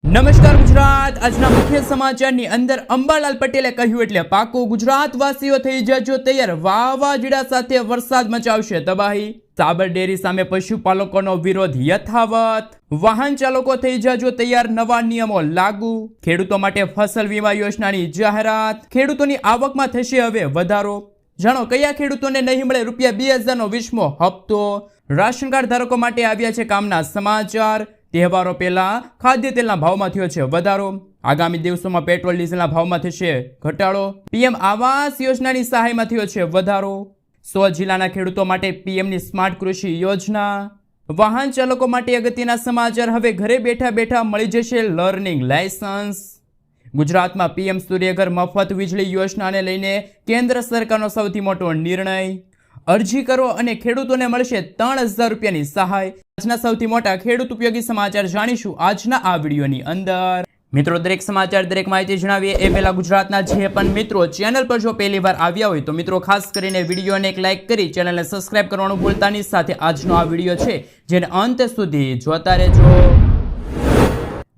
નમસ્કાર ગુજરાત। આજના મુખ્ય સમાચારની અંદર અંબાલાલ પટેલે કહ્યું એટલે પાકું, ગુજરાતવાસીઓ થઈ જજો તૈયાર, વાવાઝોડા સાથે વરસાદ મચાવશે તબાહી। સાબર ડેરી સામે પશુપાલકોનો વિરોધ યથાવત, વાહન ચાલકો થઈ જજો તૈયાર, નવા નિયમો લાગુ। ખેડૂતો માટે ફસલ વીમા યોજનાની જાહેરાત, ખેડૂતોની આવકમાં થશે હવે વધારો। જાણો કયા ખેડૂતોને નહીં મળે ₹2000નો 20મો હપ્તો। રાશન કાર્ડ ધારકો માટે આવ્યા છે કામના સમાચાર। તહેવારો પહેલા ખાદ્ય તેલના ભાવમાં થયો છે વધારો, આગામી દિવસોમાં પેટ્રોલ ડીઝલના ભાવમાં થશે ઘટાડો। પીએમ આવાસ યોજનાની સહાયમાં થયો છે વધારો। 100 જિલ્લાના ખેડૂતો માટે પીએમની સ્માર્ટ કૃષિ યોજના। વાહન ચાલકો માટે અગત્યના સમાચાર, હવે ઘરે બેઠા બેઠા મળી જશે લર્નિંગ લાયસન્સ। ગુજરાતમાં પીએમ સૂર્યઘર મફત વીજળી યોજનાને લઈને કેન્દ્ર સરકારનો સૌથી મોટો નિર્ણય। અરજી કરો અને ખેડૂતોને મળશે ₹3000ની સહાય। આજના સૌથી મોટા ખેડૂત ઉપયોગી સમાચાર જાણીશું આજના આ વિડીયોની અંદર। મિત્રો, દરેક સમાચાર દરેક માહિતી જણાવીએ એ પહેલા ગુજરાતના જે પણ મિત્રો ચેનલ પર જો પહેલી વાર આવ્યા હોય તો મિત્રો ખાસ કરીને વિડીયોને એક લાઇક કરી ચેનલને સબસ્ક્રાઇબ કરવાનું ભૂલતા નહીં। સાથે આજનો આ વિડીયો છે જેને અંત સુધી જોતા રહેજો।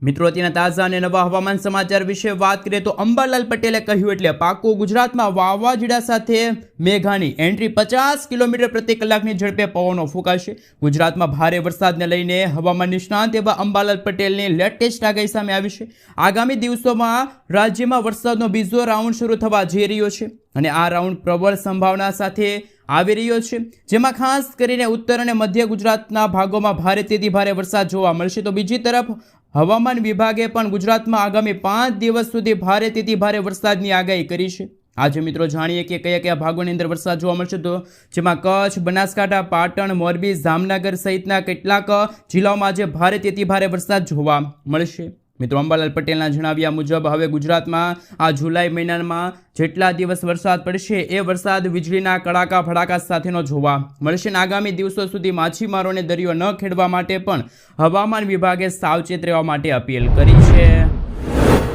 મિત્રો, અત્યારના તાજા અને નવા હવામાન સમાચાર વિશે વાત કરીએ તો અંબાલાલ પટેલે કહ્યું એટલે પાકું, ગુજરાતમાં વાવાઝોડા સાથે મેઘાની એન્ટ્રી, 50 કિલોમીટર પ્રતિ કલાકની ઝડપે પવનો ફૂંકાશે। ગુજરાતમાં ભારે વરસાદને લઈને હવામાન નિષ્ણાંત એવા અંબાલાલ પટેલની લેટેસ્ટ આગાહી સામે આવી છે। આગામી દિવસોમાં રાજ્યમાં વરસાદનો બીજો રાઉન્ડ શરૂ થવા જઈ રહ્યો છે અને આ રાઉન્ડ પ્રબળ સંભાવના સાથે આવી રહ્યો છે, જેમાં ખાસ કરીને ઉત્તર અને મધ્ય ગુજરાતના ભાગોમાં ભારેથી ભારે વરસાદ જોવા મળશે। તો બીજી તરફ હવામાન વિભાગે પણ ગુજરાતમાં આગામી 5 દિવસ સુધી ભારેથી ભારે વરસાદની આગાહી કરી છે। આજે મિત્રો જાણીએ કે કયા કયા ભાગોની અંદર વરસાદ જોવા મળશે, તો જેમાં કચ્છ, બનાસકાંઠા, પાટણ, મોરબી, જામનગર સહિતના કેટલાક જિલ્લાઓમાં આજે ભારેથી ભારે વરસાદ જોવા મળશે। મિત્રો, અંબાલાલ પટેલના જણાવ્યા મુજબ હવે ગુજરાતમાં આ જુલાઈ મહિનામાં જેટલા દિવસ વરસાદ પડશે એ વરસાદ વીજળીના કડાકા ફડાકા સાથેનો જોવા મળશે અને આગામી દિવસો સુધી માછીમારોને દરિયો ન ખેડવા માટે પણ હવામાન વિભાગે સાવચેત રહેવા માટે અપીલ કરી છે।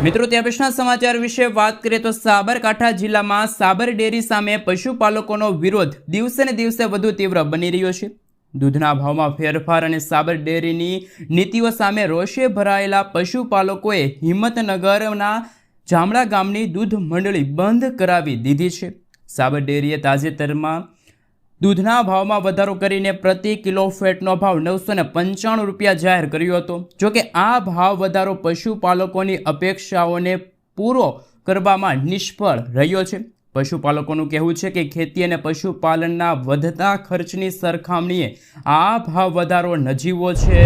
મિત્રો, ત્યાં પછીના સમાચાર વિશે વાત કરીએ તો સાબરકાંઠા જિલ્લામાં સાબર ડેરી સામે પશુપાલકોનો વિરોધ દિવસે ને દિવસે વધુ તીવ્ર બની રહ્યો છે। દૂધના ભાવમાં ફેરફાર અને સાબર ડેરીની નીતિઓ સામે રોષે ભરાયેલા પશુપાલકોએ હિંમતનગરના જામડા ગામની દૂધ મંડળી બંધ કરાવી દીધી છે। સાબર ડેરીએ તાજેતરમાં દૂધના ભાવમાં વધારો કરીને પ્રતિ કિલો ફેટનો ભાવ ₹995 જાહેર કર્યો હતો। જોકે આ ભાવ વધારો પશુપાલકોની અપેક્ષાઓને પૂરો કરવામાં નિષ્ફળ રહ્યો છે। પશુપાલકોનું કહેવું છે કે ખેતી અને પશુપાલનના વધતા ખર્ચની સરખામણીએ આ ભાવ વધારો નજીવો છે।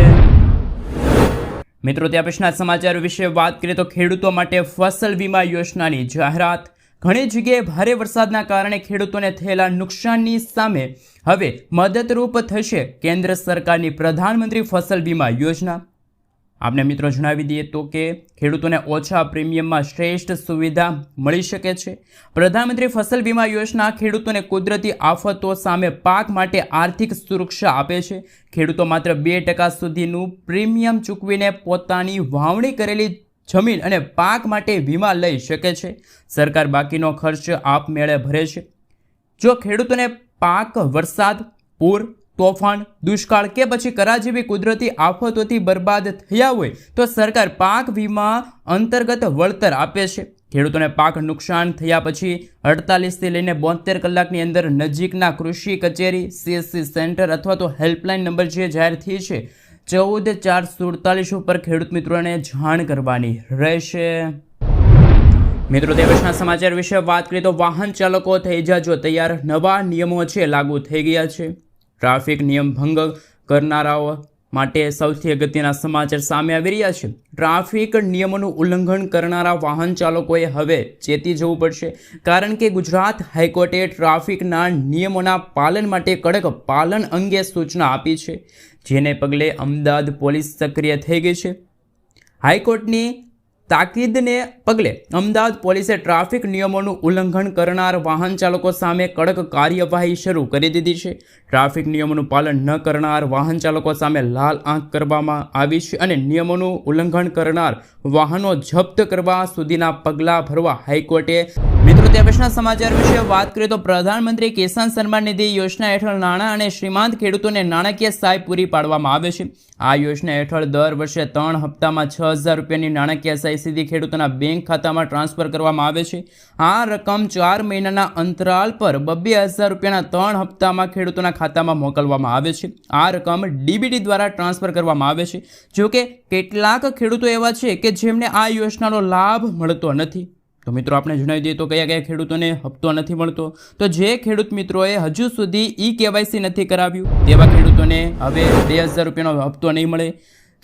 મિત્રો, ત્યાં પછીના સમાચાર વિશે વાત કરીએ તો ખેડૂતો માટે ફસલ વીમા યોજનાની જાહેરાત। ઘણી જગ્યાએ ભારે વરસાદના કારણે ખેડૂતોને થયેલા નુકસાનની સામે હવે મદદરૂપ થશે કેન્દ્ર સરકારની પ્રધાનમંત્રી ફસલ વીમા યોજના। આપને મિત્રો જણાવી દઈએ તો કે ખેડૂતોને ઓછા પ્રીમિયમમાં શ્રેષ્ઠ સુવિધા મળી શકે છે। પ્રધાનમંત્રી ફસલ વીમા યોજના ખેડૂતોને કુદરતી આફતો સામે પાક માટે આર્થિક સુરક્ષા આપે છે। ખેડૂતો માત્ર 2% સુધીનું પ્રીમિયમ ચૂકવીને પોતાની વાવણી કરેલી જમીન અને પાક માટે વીમા લઈ શકે છે। સરકાર બાકીનો ખર્ચ આપમેળે ભરે છે। જો ખેડૂતોને પાક વરસાદ, પૂર, તોફાન, દુષ્કાળ કે પછી કરા જેવી કુદરતી આફતોથી બરબાદ થયા હોય તો સરકાર પાક વીમા અંતર્ગત વળતર આપે છે। ખેડૂતોને પાક નુકસાન થયા પછી 48થી લઈને 72 કલાકની અંદર નજીકના કૃષિ કચેરી, CSC સેન્ટર અથવા તો હેલ્પલાઇન નંબર જે જાહેર થઈ છે 14447 ઉપર ખેડૂત મિત્રોને જાણ કરવાની રહેશે। મિત્રો, તે પછીના સમાચાર વિશે વાત કરીએ તો વાહન ચાલકો થઈ જજો તૈયાર, નવા નિયમો છે લાગુ થઈ ગયા છે। ટ્રાફિક નિયમ ભંગ કરનારાઓ માટે સૌથી અગત્યના સમાચાર સામે આવી રહ્યા છે। ટ્રાફિક નિયમોનું ઉલ્લંઘન કરનારા વાહન ચાલકોએ હવે ચેતી જવું પડશે, કારણ કે ગુજરાત હાઈકોર્ટે ટ્રાફિકના નિયમોના પાલન માટે કડક પાલન અંગે સૂચના આપી છે, જેને પગલે અમદાવાદ પોલીસ સક્રિય થઈ ગઈ છે। હાઈકોર્ટની તાકીદને પગલે અમદાવાદ પોલીસે ટ્રાફિક નિયમોનું ઉલ્લંઘન કરનાર વાહન ચાલકો સામે કડક કાર્યવાહી શરૂ કરી દીધી છે। ટ્રાફિક નિયમોનું પાલન ન કરનાર વાહન ચાલકો સામે લાલ આંખ કરવામાં આવી છે અને નિયમોનું ઉલ્લંઘન કરનાર વાહનો જપ્ત કરવા સુધીના પગલાં ભરવા હાઈકોર્ટે મિત્રો ત્યાર પછીના સમાચાર વિશે વાત કરીએ તો પ્રધાનમંત્રી કિસાન સન્માન નિધિ યોજના હેઠળ નાણાં અને શ્રીમંત ખેડૂતોને નાણાકીય સહાય પૂરી પાડવામાં આવે છે. આ યોજના હેઠળ દર વર્ષે 3 હપ્તામાં 6,000 રૂપિયાની નાણાકીય સહાય સીધી ખેડૂતોના બેંક ખાતામાં ટ્રાન્સફર કરવામાં આવે છે. આ રકમ 4 મહિનાના અંતરાલ પર 2,000 રૂપિયાના 3 હપ્તામાં ખેડૂતોના ખાતામાં મોકલવામાં આવે છે. આ રકમ ડીબીટી દ્વારા ટ્રાન્સફર કરવામાં આવે છે. જોકે કેટલાક ખેડૂતો એવા છે કે જેમને આ યોજનાનો લાભ મળતો નથી. તો મિત્રો આપણે જણાવી દઈએ તો કયા ખેડૂતોને હપ્તો નથી મળતો. તો જે ખેડૂત મિત્રોએ હજુ સુધી KYC નથી કરાવ્યું તેવા ખેડૂતોને હવે 2,000 રૂપિયાનો હપ્તો નહીં મળે.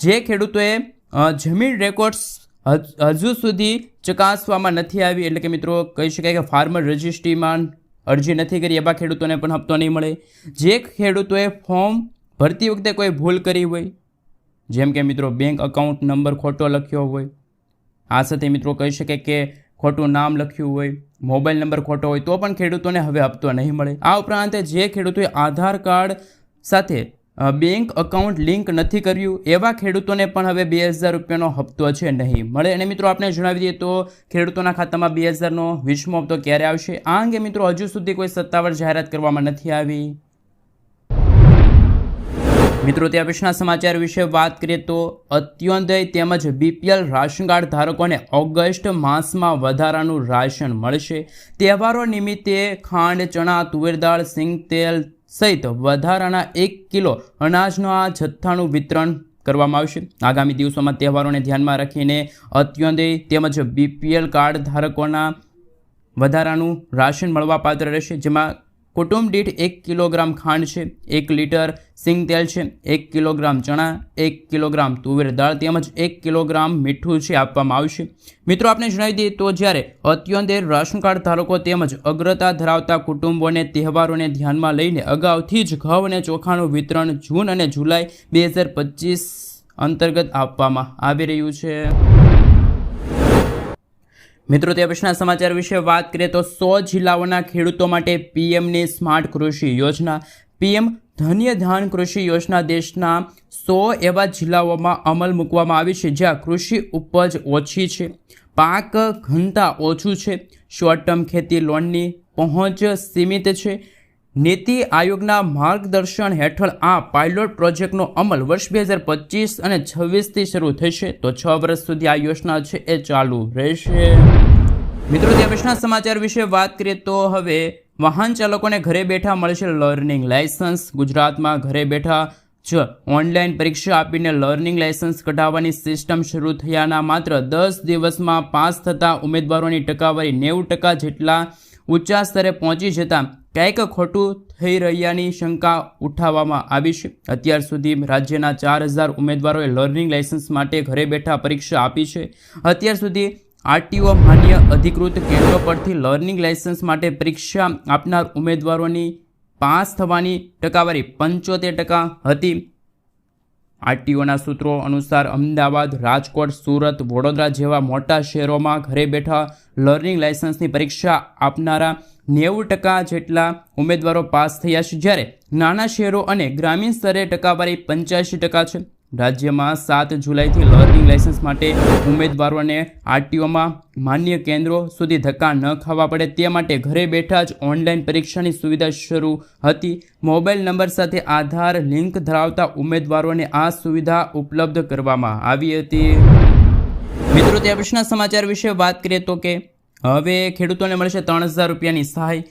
જે ખેડૂતોએ જમીન રેકોર્ડ્સ હજુ સુધી ચકાસવામાં નથી આવી, એટલે કે મિત્રો કહી શકાય કે ફાર્મર રજિસ્ટ્રીમાં અરજી નથી કરી, એવા ખેડૂતોને પણ હપ્તો નહીં મળે. જે ખેડૂતોએ ફોર્મ ભરતી વખતે કોઈ ભૂલ કરી હોય, જેમ કે મિત્રો બેંક અકાઉન્ટ નંબર ખોટો લખ્યો હોય, આ સાથે મિત્રો કહી શકાય કે ખોટું નામ લખ્યું હોય, મોબાઈલ નંબર ખોટો હોય, તો પણ ખેડૂતોને હવે હપ્તો નહીં મળે. આ ઉપરાંત જે ખેડૂતોએ આધાર કાર્ડ સાથે બેંક અકાઉન્ટ લિંક નથી કર્યું એવા ખેડૂતોને પણ હવે 2,000 રૂપિયાનો હપ્તો છે નહીં મળે. અને મિત્રો આપણે જણાવી દઈએ તો ખેડૂતોના ખાતામાં 2,000નો 20મો હપ્તો ક્યારે આવશે, આ અંગે મિત્રો હજુ સુધી કોઈ સત્તાવાર જાહેરાત કરવામાં નથી આવી. મિત્રો ત્યાર પછીના સમાચાર વિશે વાત કરીએ તો અત્યોદય તેમજ BPL રાશન કાર્ડ ધારકોને ઓગસ્ટ માસમાં વધારાનું રાશન મળશે. તહેવારો નિમિત્તે ખાંડ, ચણા, તુવેર દાળ, સિંગ તેલ સહિત વધારાના 1 કિલો અનાજના જથ્થાનું વિતરણ કરવામાં આવશે. આગામી દિવસોમાં તહેવારોને ધ્યાનમાં રાખીને અત્યોદય તેમજ BPL કાર્ડ ધારકોના વધારાનું રાશન મળવાપાત્ર રહેશે, જેમાં કુટુંબ દીઠ 1 કિલોગ્રામ ખાંડ છે, 1 લીટર સિંગ તેલ છે, 1 કિલોગ્રામ ચણા, 1 કિલોગ્રામ તુવેર દાળ તેમજ 1 કિલોગ્રામ મીઠું છે આપવામાં આવશે. મિત્રો આપણે જણાવી દઈએ તો જ્યારે અત્યોદય રાશન કાર્ડ ધારકો તેમજ અગ્રતા ધરાવતા કુટુંબોને તહેવારોને ધ્યાનમાં લઈને અગાઉથી જ ઘઉં અને ચોખાનું વિતરણ જૂન અને જુલાઈ 2025 અંતર્ગત આપવામાં આવી રહ્યું છે. મિત્રો ત્યાર પછીના સમાચાર વિશે વાત કરીએ તો 100 જિલ્લાઓના ખેડૂતો માટે પીએમની સ્માર્ટ કૃષિ યોજના. પીએમ ધન્ય ધાન કૃષિ યોજના દેશના 100 એવા જિલ્લાઓમાં અમલ મૂકવામાં આવી છે જ્યાં કૃષિ ઉપજ ઓછી છે, પાક ઘનતા ઓછું છે, શોર્ટ ટર્મ ખેતી લોનની પહોંચ સીમિત છે. નીતિ આયોગના માર્ગદર્શન હેઠળ આ પાયલોટ પ્રોજેક્ટનો અમલ વર્ષ 2025 અને 26થી શરૂ થશે. તો 6 વર્ષ સુધી આ યોજના છે એ ચાલુ રહેશે. મિત્રો ત્યાર પછીના સમાચાર વિશે વાત કરીએ તો હવે વાહન ચાલકોને ઘરે બેઠા મળશે લર્નિંગ લાયસન્સ. ગુજરાતમાં ઘરે બેઠા જ ઓનલાઈન પરીક્ષા આપીને લર્નિંગ લાયસન્સ કઢાવવાની સિસ્ટમ શરૂ થયાના માત્ર 10 દિવસમાં પાસ થતા ઉમેદવારોની ટકાવારી 90% જેટલા ઊંચા સ્તરે પહોંચી જતા કંઈક ખોટું થઈ રહ્યાની શંકા ઉઠાવવામાં આવી છે. અત્યાર સુધી રાજ્યના 4,000 ઉમેદવારોએ લર્નિંગ લાયસન્સ માટે ઘરે બેઠા પરીક્ષા આપી છે. અત્યાર સુધી RTO માન્ય અધિકૃત કેન્દ્રો પરથી લર્નિંગ લાયસન્સ માટે પરીક્ષા આપનાર ઉમેદવારોની પાસ થવાની ટકાવારી 75% હતી. RTOના સૂત્રો અનુસાર અમદાવાદ, રાજકોટ, સુરત, વડોદરા જેવા મોટા શહેરોમાં ઘરે બેઠા લર્નિંગ લાયસન્સની પરીક્ષા આપનારા 90% જેટલા ઉમેદવારો પાસ થયા છે, જ્યારે નાના શહેરો અને ગ્રામીણ સ્તરે ટકાવારી 85% છે. રાજ્યમાં 7 જુલાઈથી લર્નિંગ લાયસન્સ માટે ઉમેદવારોને RTOમાં માન્ય કેન્દ્રો સુધી ધક્કા ન ખાવા પડે તે માટે ઘરે બેઠા જ ઓનલાઈન પરીક્ષાની સુવિધા શરૂ હતી. મોબાઈલ નંબર સાથે આધાર લિંક ધરાવતા ઉમેદવારોને આ સુવિધા ઉપલબ્ધ કરવામાં આવી હતી. મિત્રો ત્યાર પછીના સમાચાર વિશે વાત કરીએ તો કે હવે ખેડૂતોને મળશે 3,000 રૂપિયાની સહાય.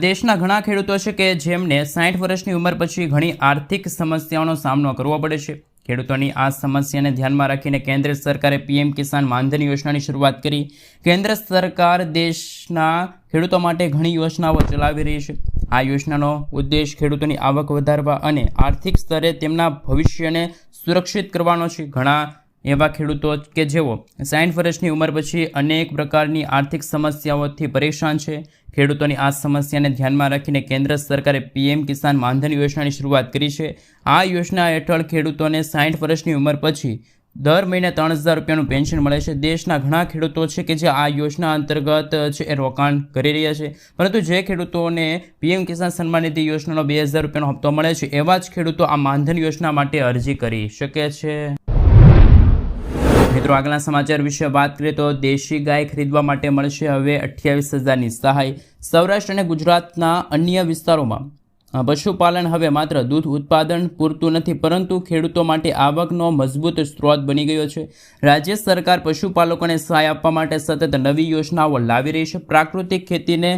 દેશના ઘણા ખેડૂતો છે કે જેમને 60 વર્ષની ઉંમર પછી ઘણી આર્થિક સમસ્યાઓનો સામનો કરવો પડે છે. ખેડૂતોની આ સમસ્યાને ધ્યાનમાં રાખીને કેન્દ્ર સરકારે PM કિસાન માનધન યોજનાની શરૂઆત કરી. કેન્દ્ર સરકાર દેશના ખેડૂતો માટે ઘણી યોજનાઓ ચલાવી રહી છે. આ યોજનાનો ઉદ્દેશ ખેડૂતોની આવક વધારવા અને આર્થિક સ્તરે તેમના ભવિષ્યને સુરક્ષિત કરવાનો છે. ઘણા એવા ખેડૂતો કે જેઓ 60 વર્ષની ઉંમર પછી અનેક પ્રકારની આર્થિક સમસ્યાઓથી પરેશાન છે. ખેડૂતોની આ સમસ્યાને ધ્યાનમાં રાખીને કેન્દ્ર સરકારે PM કિસાન માનધન યોજનાની શરૂઆત કરી છે. આ યોજના હેઠળ ખેડૂતોને 60 વર્ષની ઉંમર પછી દર મહિને 3,000 રૂપિયાનું પેન્શન મળે છે. દેશના ઘણા ખેડૂતો છે કે જે આ યોજના અંતર્ગત છે એ રોકાણ કરી રહ્યા છે, પરંતુ જે ખેડૂતોને PM કિસાન સન્માન નિધિ યોજનાનો 2,000 રૂપિયાનો હપ્તો મળે છે એવા જ ખેડૂતો આ માનધન યોજના માટે અરજી કરી શકે છે. મિત્રો આગળના સમાચાર વિશે વાત કરીએ તો દેશી ગાય ખરીદવા માટે મળશે હવે 28,000ની સહાય. સૌરાષ્ટ્ર અને ગુજરાતના અન્ય વિસ્તારોમાં પશુપાલન હવે માત્ર દૂધ ઉત્પાદન પૂરતું નથી, પરંતુ ખેડૂતો માટે આવકનો મજબૂત સ્ત્રોત બની ગયો છે. રાજ્ય સરકાર પશુપાલકોને સહાય આપવા માટે સતત નવી યોજનાઓ લાવી રહી છે. પ્રાકૃતિક ખેતીને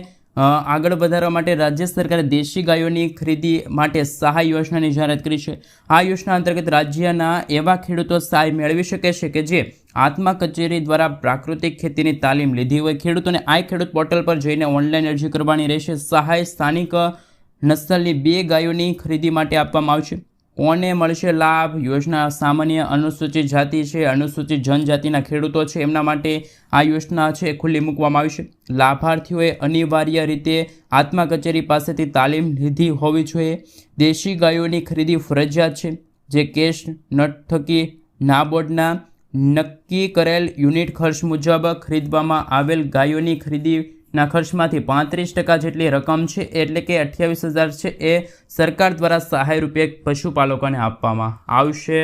આગળ વધારવા માટે રાજ્ય સરકારે દેશી ગાયોની ખરીદી માટે સહાય યોજનાની જાહેરાત કરી છે. આ યોજના અંતર્ગત રાજ્યના એવા ખેડૂતો સહાય મેળવી શકે છે કે જે આત્મા કચેરી દ્વારા પ્રાકૃતિક ખેતીની તાલીમ લીધી હોય. ખેડૂતોને આ ખેડૂત પોર્ટલ પર જઈને ઓનલાઈન અરજી કરવાની રહેશે. સહાય સ્થાનિક નસ્લની 2 ગાયોની ખરીદી માટે આપવામાં આવશે. કોને મળશે લાભ? યોજના સામાન્ય અનુસૂચિત જાતિ છે, અનુસૂચિત જનજાતિના ખેડૂતો છે, એમના માટે આ યોજના છે ખુલ્લી મૂકવામાં આવી છે. લાભાર્થીઓએ અનિવાર્ય રીતે આત્મા કચેરી પાસેથી તાલીમ લીધી હોવી જોઈએ. દેશી ગાયોની ખરીદી ફરજિયાત છે, જે કેશ નટ થકી નાબોર્ડના નક્કી કરેલ યુનિટ ખર્ચ મુજબ ખરીદવામાં આવેલ ગાયોની ખરીદીના ખર્ચમાંથી 35% જેટલી રકમ છે, એટલે કે 28,000 છે, એ સરકાર દ્વારા સહાય રૂપે પશુપાલકોને આપવામાં આવશે.